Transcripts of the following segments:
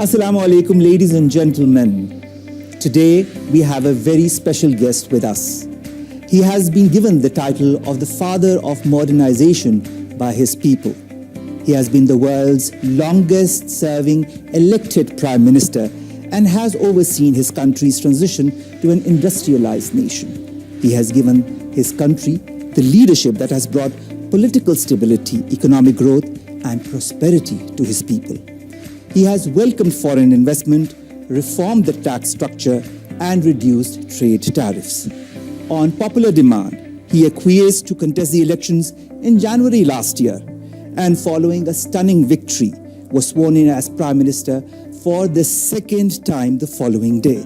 Assalamu alaikum, ladies and gentlemen. Today we have a very special guest with us. He has been given the title of the father of modernization by his people. He has been the world's longest serving elected prime minister and has overseen his country's transition to an industrialized nation. He has given his country the leadership that has brought political stability, economic growth, and prosperity to his people. He has welcomed foreign investment, reformed the tax structure, and reduced trade tariffs. On popular demand, he acquiesced to contest the elections in January last year, and following a stunning victory, was sworn in as Prime Minister for the second time the following day.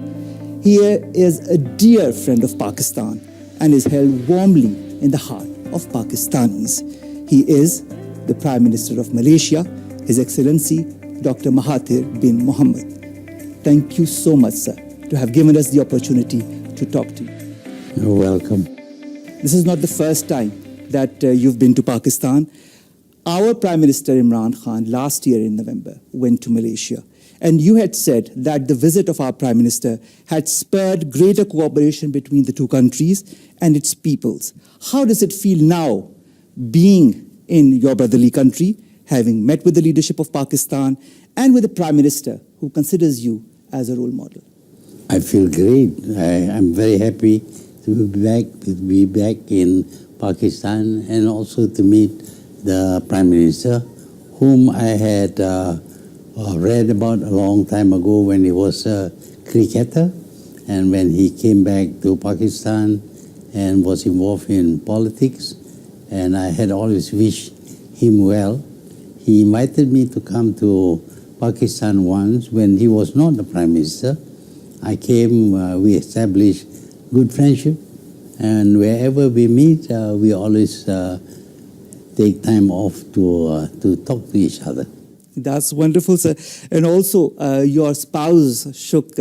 He is a dear friend of Pakistan and is held warmly in the heart of Pakistanis. He is the Prime Minister of Malaysia, His Excellency Dr. Mahateer Mohammad. Thank you so much, sir, to have given us the opportunity to talk to you. You're welcome. This is not the first time that you've been to Pakistan. Our Prime Minister Imran Khan last year in November went to Malaysia, and you had said that the visit of our Prime Minister had spurred greater cooperation between the two countries and its peoples. How does it feel now, being in your brotherly country, having met with the leadership of Pakistan and with a Prime Minister who considers you as a role model? I feel great. I'm very happy to be back in Pakistan and also to meet the Prime Minister, whom I had read about a long time ago when he was a cricketer, and when he came back to Pakistan and was involved in politics, and I had always wished him well. He invited me to come to Pakistan once when he was not the Prime Minister. I came, we established good friendship, and wherever we meet, we always take time off to talk to each other. That's wonderful, sir. And also, your spouse shook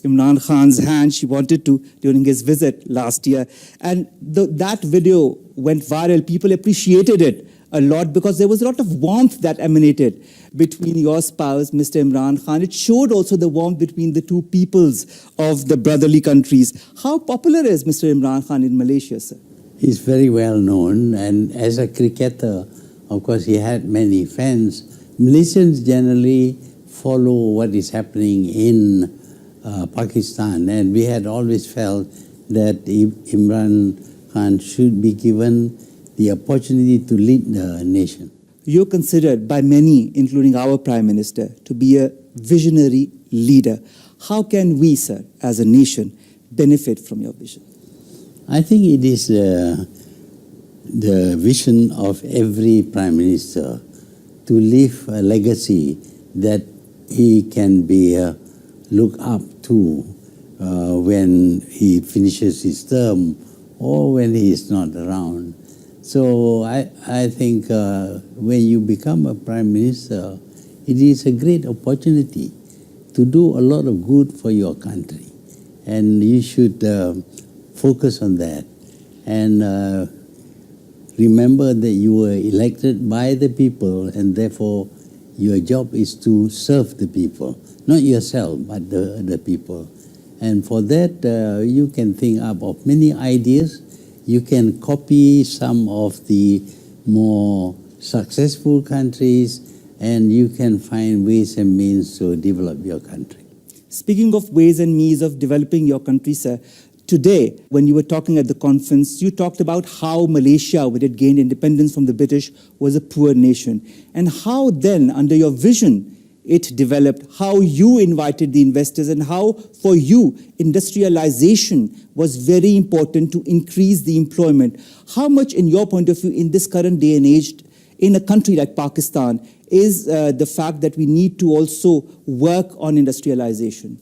Imran Khan's hand. She wanted to during his visit last year. And that video went viral. People appreciated it a lot because there was a lot of warmth that emanated between your spouse, Mr. Imran Khan. It showed also the warmth between the two peoples of the brotherly countries. How popular is Mr. Imran Khan in Malaysia, sir? He's very well known, and as a cricketer, of course, he had many fans. Malaysians generally follow what is happening in Pakistan, and we had always felt that Imran Khan should be given the opportunity to lead the nation. You're considered by many, including our Prime Minister, to be a visionary leader. How can we, sir, as a nation, benefit from your vision? I think it is the vision of every Prime Minister to leave a legacy that he can be looked up to when he finishes his term or when he is not around. So I think when you become a Prime Minister, it is a great opportunity to do a lot of good for your country. And you should focus on that. And remember that you were elected by the people, and therefore your job is to serve the people. Not yourself, but the people. And for that, you can think up of many ideas. You can copy some of the more successful countries, and you can find ways and means to develop your country. Speaking of ways and means of developing your country, sir, today, when you were talking at the conference, you talked about how Malaysia, when it gained independence from the British, was a poor nation, and how then, under your vision, it developed, how you invited the investors, and how, for you, industrialization was very important to increase the employment. How much, in your point of view, in this current day and age, in a country like Pakistan, is the fact that we need to also work on industrialization?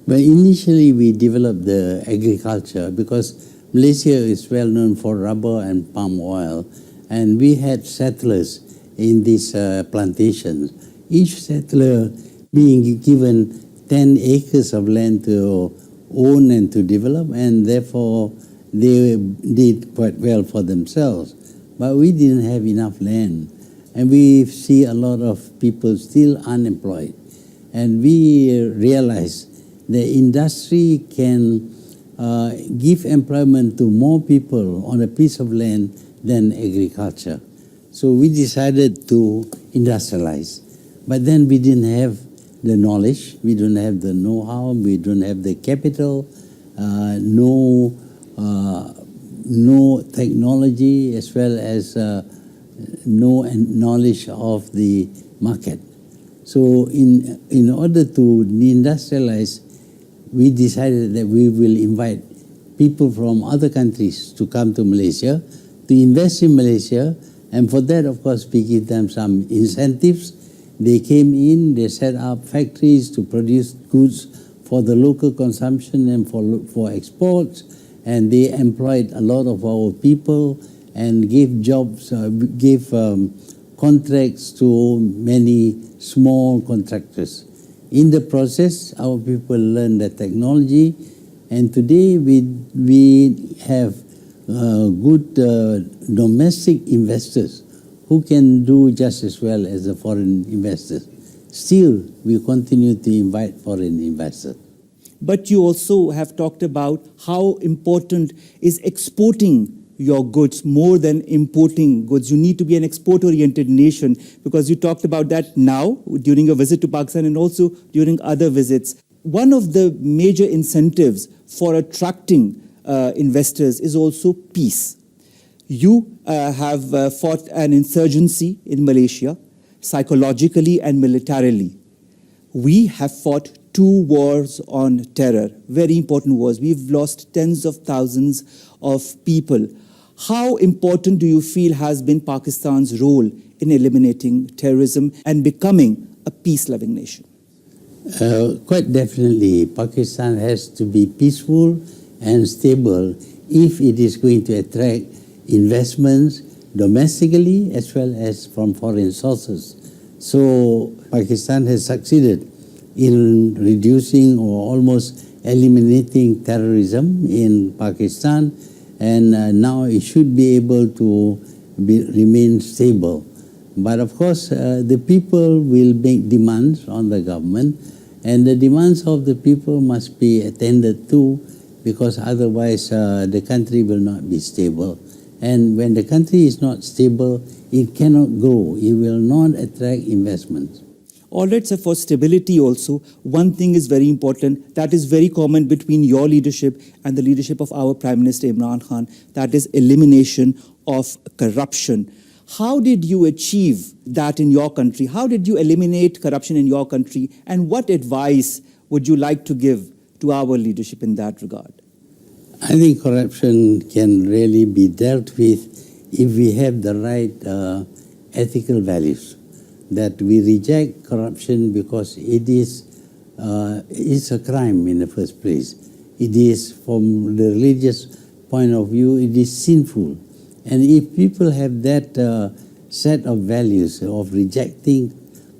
Well, initially we developed the agriculture because Malaysia is well known for rubber and palm oil, and we had settlers in these plantations. Each settler being given 10 acres of land to own and to develop, and therefore they did quite well for themselves. But we didn't have enough land, and we see a lot of people still unemployed. And we realized the industry can give employment to more people on a piece of land than agriculture. So we decided to industrialize. But then we didn't have the knowledge, we don't have the know-how, we don't have the capital, no technology, as well as no knowledge of the market. So in order to industrialize, we decided that we will invite people from other countries to come to Malaysia, to invest in Malaysia, and for that, of course, we give them some incentives. They came in, they set up factories to produce goods for the local consumption and for exports, and they employed a lot of our people and gave jobs, gave contracts to many small contractors. In the process, our people learned the technology, and today we have good domestic investors who can do just as well as the foreign investors. Still, we continue to invite foreign investors. But you also have talked about how important is exporting your goods more than importing goods. You need to be an export-oriented nation, because you talked about that now during your visit to Pakistan and also during other visits. One of the major incentives for attracting investors is also peace. You have fought an insurgency in Malaysia, psychologically and militarily. We have fought 2 wars on terror, very important wars. We've lost tens of thousands of people. How important do you feel has been Pakistan's role in eliminating terrorism and becoming a peace-loving nation? Quite definitely, Pakistan has to be peaceful and stable if it is going to attract investments domestically as well as from foreign sources. So Pakistan has succeeded in reducing or almost eliminating terrorism in Pakistan, and now it should be able to remain stable. But of course, the people will make demands on the government, and the demands of the people must be attended to, because otherwise the country will not be stable. And when the country is not stable, it cannot grow. It will not attract investments. All right, sir, for stability also, one thing is very important, that is very common between your leadership and the leadership of our Prime Minister Imran Khan, that is elimination of corruption. How did you achieve that in your country? How did you eliminate corruption in your country? And what advice would you like to give to our leadership in that regard? I think corruption can really be dealt with if we have the right ethical values. That we reject corruption because it is a crime in the first place. It is, from the religious point of view, it is sinful. And if people have that set of values of rejecting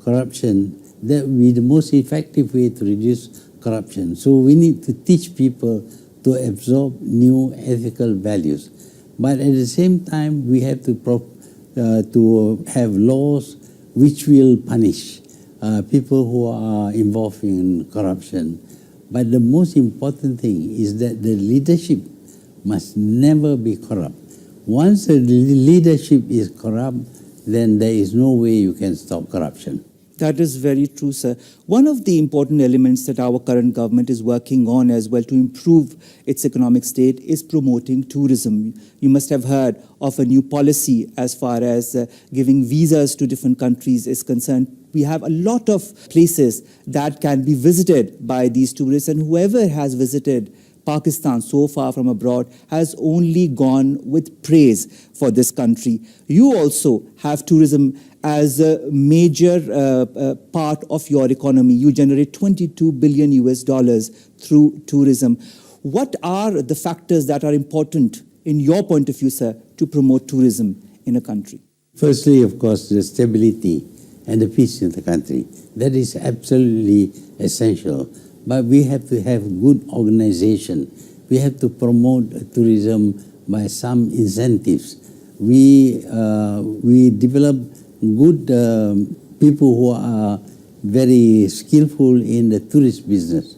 corruption, that will be the most effective way to reduce corruption. So we need to teach people to absorb new ethical values. But at the same time, we have to have laws which will punish people who are involved in corruption. But the most important thing is that the leadership must never be corrupt. Once the leadership is corrupt, then there is no way you can stop corruption. That is very true, sir. One of the important elements that our current government is working on as well to improve its economic state is promoting tourism. You must have heard of a new policy as far as giving visas to different countries is concerned. We have a lot of places that can be visited by these tourists, and whoever has visited Pakistan so far from abroad has only gone with praise for this country. You also have tourism as a major part of your economy. You generate $22 billion through tourism. What are the factors that are important in your point of view, sir, to promote tourism in a country? Firstly, of course, the stability and the peace in the country. That is absolutely essential. But we have to have good organization. We have to promote tourism by some incentives. We develop good people who are very skillful in the tourist business.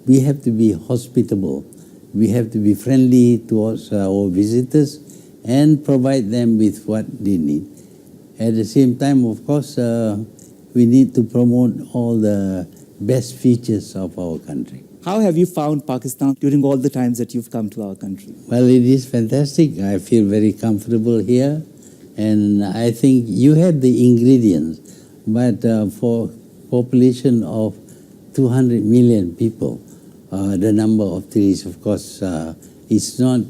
We have to be hospitable. We have to be friendly towards our visitors and provide them with what they need. At the same time, of course, we need to promote all the best features of our country. How have you found Pakistan during all the times that you've come to our country? Well, it is fantastic. I feel very comfortable here, and I think you have the ingredients. But for population of 200 million people, the number of tourists, of course, is not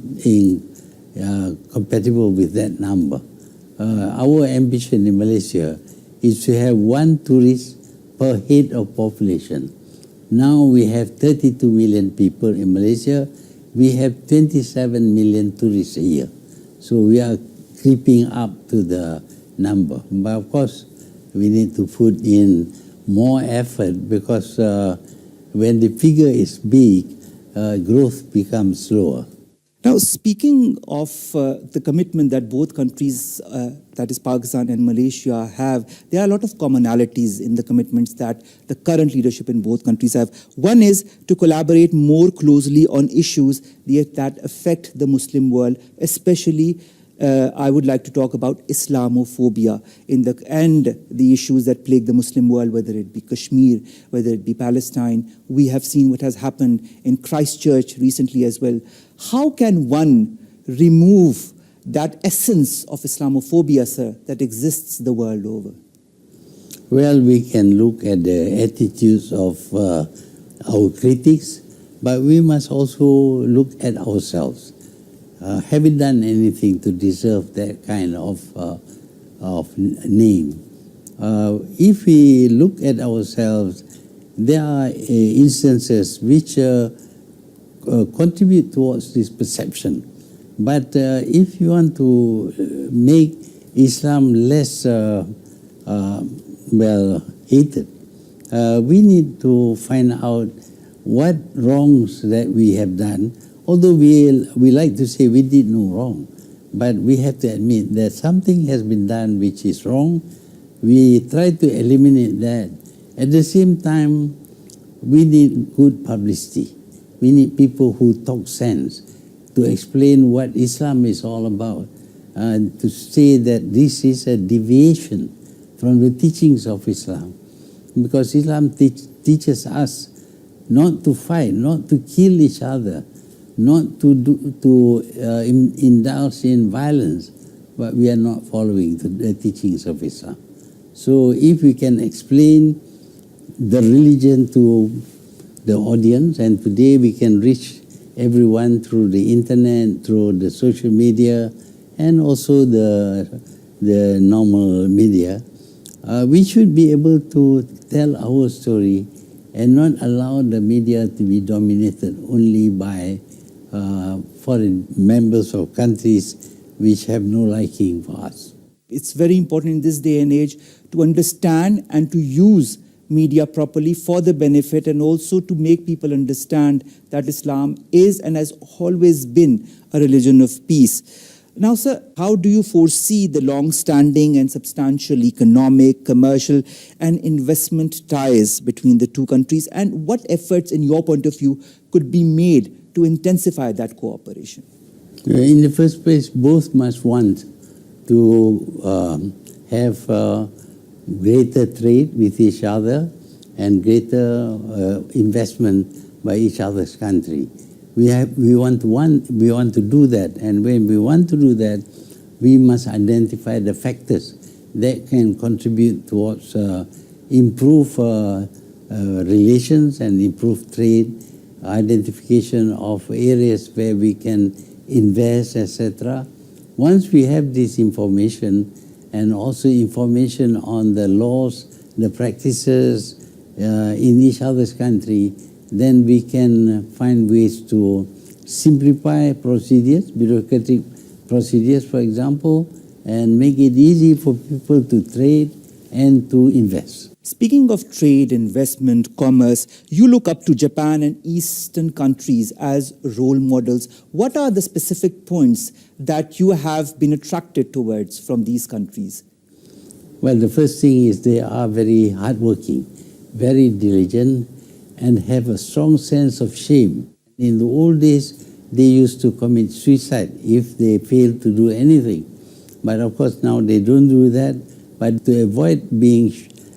compatible with that number. Our ambition in Malaysia is to have one tourist per head of population. Now we have 32 million people in Malaysia. We have 27 million tourists a year. So we are creeping up to the number. But of course, we need to put in more effort because when the figure is big, growth becomes slower. Now, speaking of the commitment that both countries, that is Pakistan and Malaysia, have, there are a lot of commonalities in the commitments that the current leadership in both countries have. One is to collaborate more closely on issues that affect the Muslim world, especially I would like to talk about Islamophobia and the issues that plague the Muslim world, whether it be Kashmir, whether it be Palestine. We have seen what has happened in Christchurch recently as well. How can one remove that essence of Islamophobia, sir, that exists the world over? Well, we can look at the attitudes of our critics, but we must also look at ourselves. Have we done anything to deserve that kind of name? If we look at ourselves, there are instances which contribute towards this perception. But if you want to make Islam less hated, we need to find out what wrongs that we have done. Although we like to say we did no wrong, but we have to admit that something has been done which is wrong. We try to eliminate that. At the same time, we need good publicity. We need people who talk sense to explain what Islam is all about, and to say that this is a deviation from the teachings of Islam. Because Islam teaches us not to fight, not to kill each other, not to indulge in violence, but we are not following the teachings of Islam. So if we can explain the religion to the audience, and today we can reach everyone through the internet, through the social media, and also the normal media, we should be able to tell our story and not allow the media to be dominated only by foreign members of countries which have no liking for us. It's very important in this day and age to understand and to use media properly for the benefit, and also to make people understand that Islam is and has always been a religion of peace. Now, sir, how do you foresee the long-standing and substantial economic, commercial, and investment ties between the two countries, and what efforts, in your point of view, could be made to intensify that cooperation? In the first place, both must want to have greater trade with each other and greater investment by each other's country. We want to do that, and when we want to do that, we must identify the factors that can contribute towards improve relations and improve trade, identification of areas where we can invest, etc. Once we have this information, and also information on the laws, the practices in each other's country, then we can find ways to simplify procedures, bureaucratic procedures, for example, and make it easy for people to trade and to invest. Speaking of trade, investment, commerce, you look up to Japan and Eastern countries as role models. What are the specific points that you have been attracted towards from these countries? Well, the first thing is they are very hardworking, very diligent, and have a strong sense of shame. In the old days, they used to commit suicide if they failed to do anything. But of course, now they don't do that. But to avoid being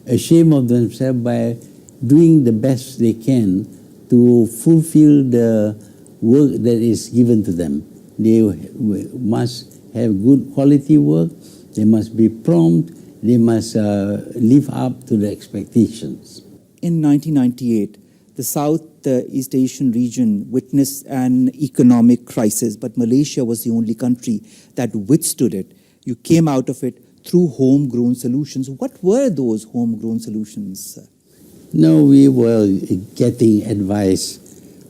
ashamed of themselves by doing the best they can to fulfill the work that is given to them. They must have good quality work, they must be prompt, they must live up to the expectations. In 1998, the Southeast Asian region witnessed an economic crisis, but Malaysia was the only country that withstood it. You came out of it through homegrown solutions. What were those homegrown solutions? No, we were getting advice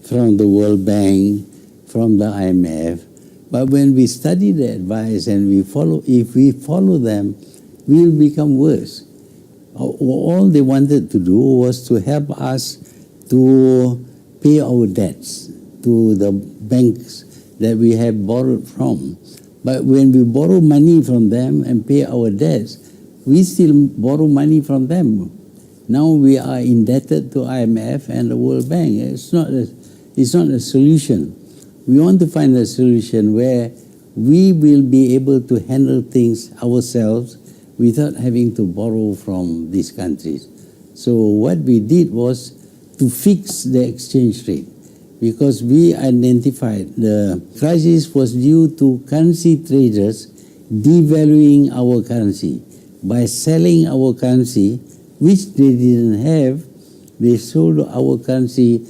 from the World Bank, from the IMF. But when we study the advice and if we follow them, we will become worse. All they wanted to do was to help us to pay our debts to the banks that we have borrowed from. But when we borrow money from them and pay our debts, we still borrow money from them. Now we are indebted to IMF and the World Bank. It's not a solution. We want to find a solution where we will be able to handle things ourselves without having to borrow from these countries. So what we did was to fix the exchange rate, because we identified the crisis was due to currency traders devaluing our currency. By selling our currency, which they didn't have, they sold our currency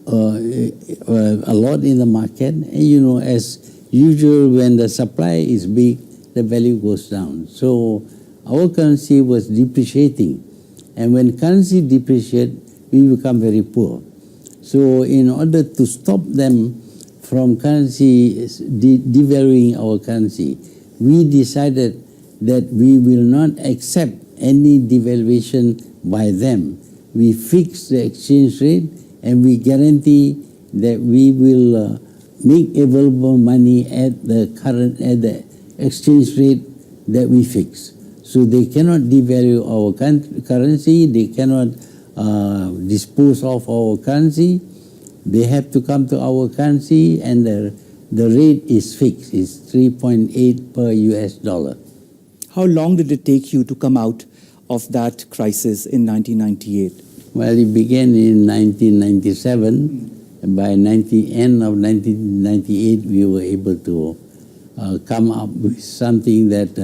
a lot in the market. And you know, as usual, when the supply is big, the value goes down. So our currency was depreciating. And when currency depreciates, we become very poor. So in order to stop them from currency devaluing our currency, we decided that we will not accept any devaluation by them. We fix the exchange rate and we guarantee that we will make available money at the exchange rate that we fix. So they cannot devalue our currency, they cannot dispose of our currency. They have to come to our currency, and the rate is fixed. It's 3.8 per US dollar. How long did it take you to come out of that crisis in 1998? Well, it began in 1997, and by end of 1998, we were able to come up with something that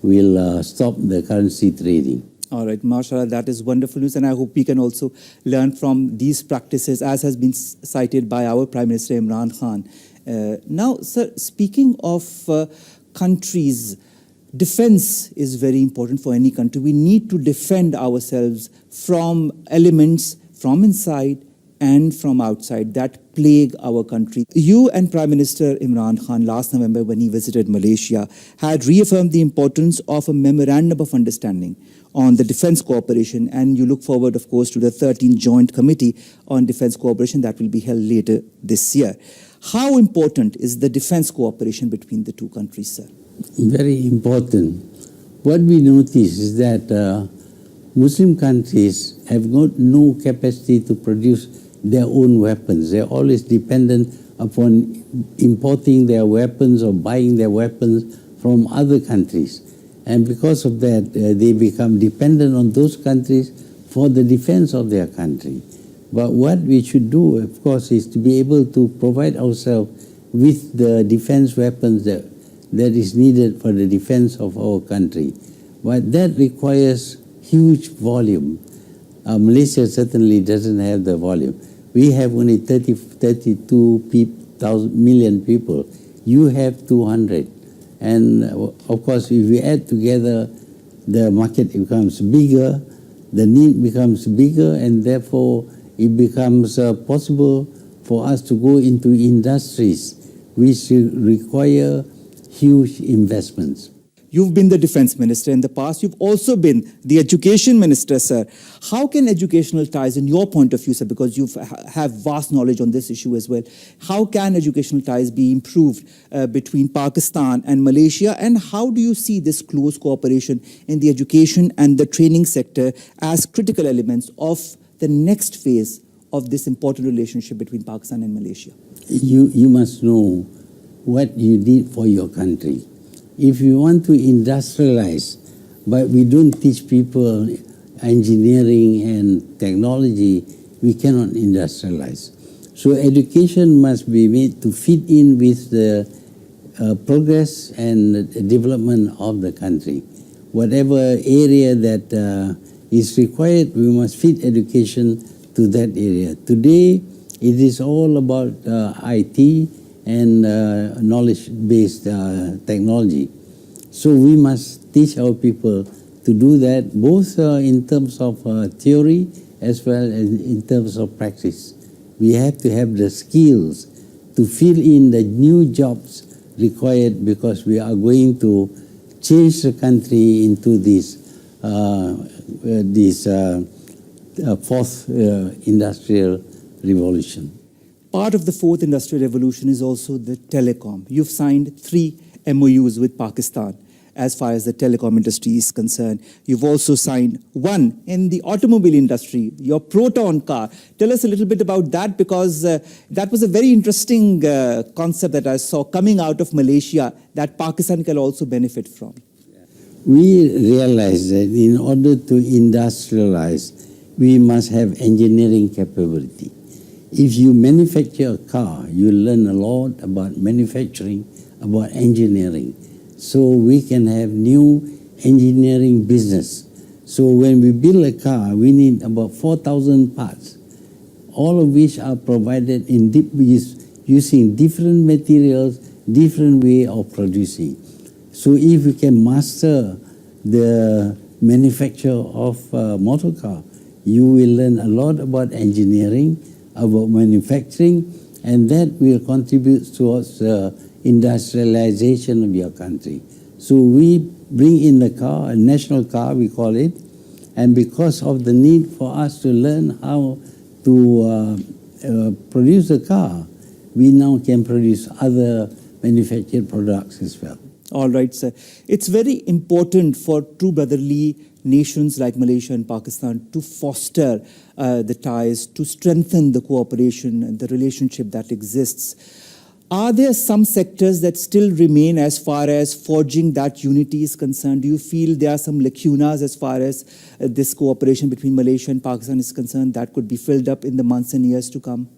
will stop the currency trading. All right, mashallah, that is wonderful news, and I hope we can also learn from these practices, as has been cited by our Prime Minister Imran Khan. Now, sir, speaking of countries, defense is very important for any country. We need to defend ourselves from elements from inside and from outside that plague our country. You and Prime Minister Imran Khan last November, when he visited Malaysia, had reaffirmed the importance of a memorandum of understanding on the defense cooperation, and you look forward, of course, to the 13th Joint Committee on Defense Cooperation that will be held later this year. How important is the defense cooperation between the two countries, sir? Very important. What we notice is that Muslim countries have got no capacity to produce their own weapons. They're always dependent upon importing their weapons or buying their weapons from other countries. And because of that, they become dependent on those countries for the defense of their country. But what we should do, of course, is to be able to provide ourselves with the defense weapons that is needed for the defense of our country. But that requires huge volume. Malaysia certainly doesn't have the volume. We have only 32 million people. You have 200. And of course, if we add together, the market becomes bigger, the need becomes bigger, and therefore it becomes possible for us to go into industries which require huge investments. You've been the defense minister in the past. You've also been the education minister, sir. How can educational ties, in your point of view, sir, because you have vast knowledge on this issue as well, how can educational ties be improved between Pakistan and Malaysia? And how do you see this close cooperation in the education and the training sector as critical elements of the next phase of this important relationship between Pakistan and Malaysia? You must know what you need for your country. If you want to industrialize, but we don't teach people engineering and technology, we cannot industrialize. So education must be made to fit in with the progress and development of the country. Whatever area that is required, we must fit education to that area. Today, it is all about IT and knowledge-based technology. So we must teach our people to do that, both in terms of theory as well as in terms of practice. We have to have the skills to fill in the new jobs required, because we are going to change the country into this fourth industrial revolution. Part of the fourth industrial revolution is also the telecom. You've signed 3 MOUs with Pakistan as far as the telecom industry is concerned. You've also signed one in the automobile industry, your Proton car. Tell us a little bit about that, because that was a very interesting concept that I saw coming out of Malaysia that Pakistan can also benefit from. We realized that in order to industrialize, we must have engineering capability. If you manufacture a car, you learn a lot about manufacturing, about engineering. So we can have new engineering business. So when we build a car, we need about 4,000 parts, all of which are provided in using different materials, different way of producing. So if we can master the manufacture of a motor car, you will learn a lot about engineering, about manufacturing, and that will contribute towards industrialization of your country. So we bring in the car, a national car we call it, and because of the need for us to learn how to produce a car, we now can produce other manufactured products as well. All right, sir. It's very important for true brotherly nations like Malaysia and Pakistan to foster the ties, to strengthen the cooperation and the relationship that exists. Are there some sectors that still remain as far as forging that unity is concerned? Do you feel there are some lacunas as far as this cooperation between Malaysia and Pakistan is concerned that could be filled up in the months and years to come?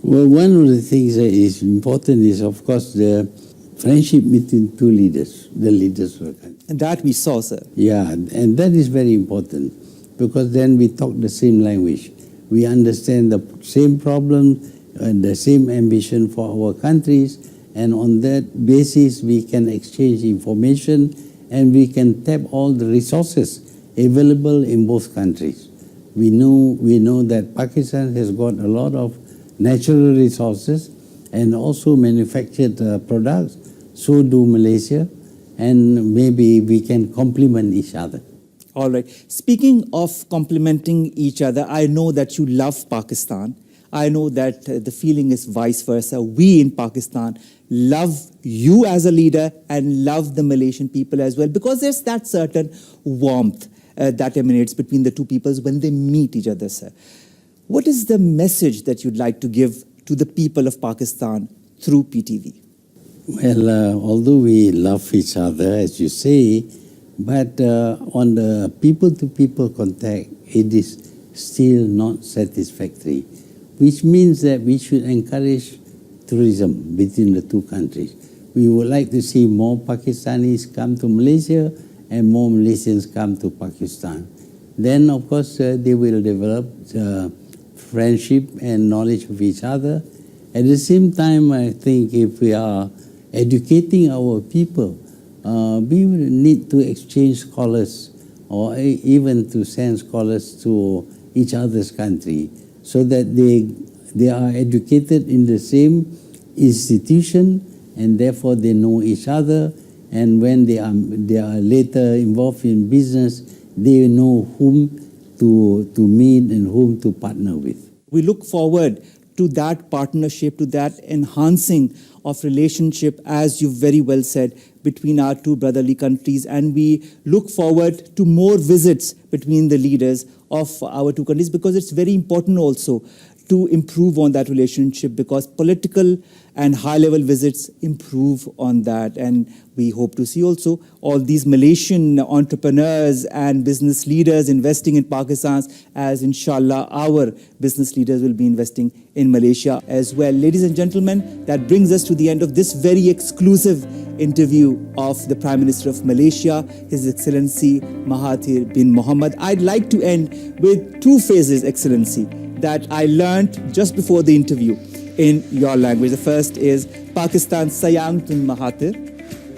Well, one of the things that is important is, of course, the friendship between two leaders, the leaders of the country. And that we saw, sir. Yeah, and that is very important, because then we talk the same language. We understand the same problem and the same ambition for our countries, and on that basis we can exchange information and we can tap all the resources available in both countries. We know that Pakistan has got a lot of natural resources and also manufactured products. So do Malaysia, and maybe we can complement each other. All right. Speaking of complementing each other, I know that you love Pakistan. I know that the feeling is vice versa. We in Pakistan love you as a leader and love the Malaysian people as well, because there's that certain warmth that emanates between the two peoples when they meet each other, sir. What is the message that you'd like to give to the people of Pakistan through PTV? Well, although we love each other, as you say, but on the people-to-people contact, it is still not satisfactory, which means that we should encourage tourism between the two countries. We would like to see more Pakistanis come to Malaysia and more Malaysians come to Pakistan. Then, of course, they will develop friendship and knowledge of each other. At the same time, I think if we are educating our people, we will need to exchange scholars or even to send scholars to each other's country so that they are educated in the same institution and therefore they know each other and when they are later involved in business, they know whom to meet and whom to partner with. We look forward to that partnership, to that enhancing of relationship, as you very well said, between our two brotherly countries. And we look forward to more visits between the leaders of our two countries, because it's very important also to improve on that relationship, because political and high-level visits improve on that. And we hope to see also all these Malaysian entrepreneurs and business leaders investing in Pakistan, as inshallah our business leaders will be investing in Malaysia as well. Ladies and gentlemen, that brings us to the end of this very exclusive interview of the Prime Minister of Malaysia, His Excellency Mahateer bin Mohammad. I'd like to end with two phrases, Excellency, that I learned just before the interview in your language. The first is Pakistan sayang tun Mahathir,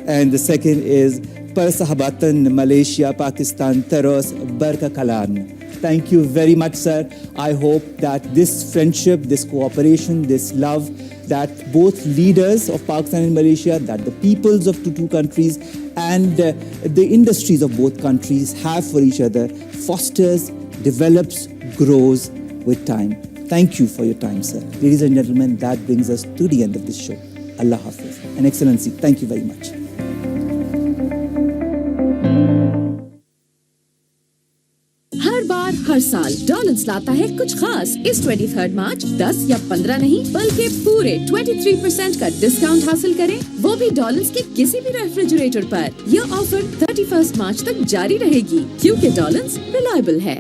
and the second is Persahabatan Malaysia Pakistan Teros Barka Kalan. Thank you very much, sir. I hope that this friendship, this cooperation, this love that both leaders of Pakistan and Malaysia, that the peoples of the two countries and the industries of both countries have for each other fosters, develops, grows with time. Thank you for your time, sir. Ladies and gentlemen, that brings us to the end of this show. Allah Hafiz. And Excellency, thank you very much. हर बार हर साल dollars लाता है कुछ खास। इस 23 मार्च 10 या 15 नहीं बल्कि पूरे 23% का डिस्काउंट हासिल करें, वो भी डॉलर्स के किसी भी रेफ्रिजरेटर पर। यह ऑफर 31 मार्च तक जारी रहेगी, क्योंकि डॉलर्स रिलायबल है।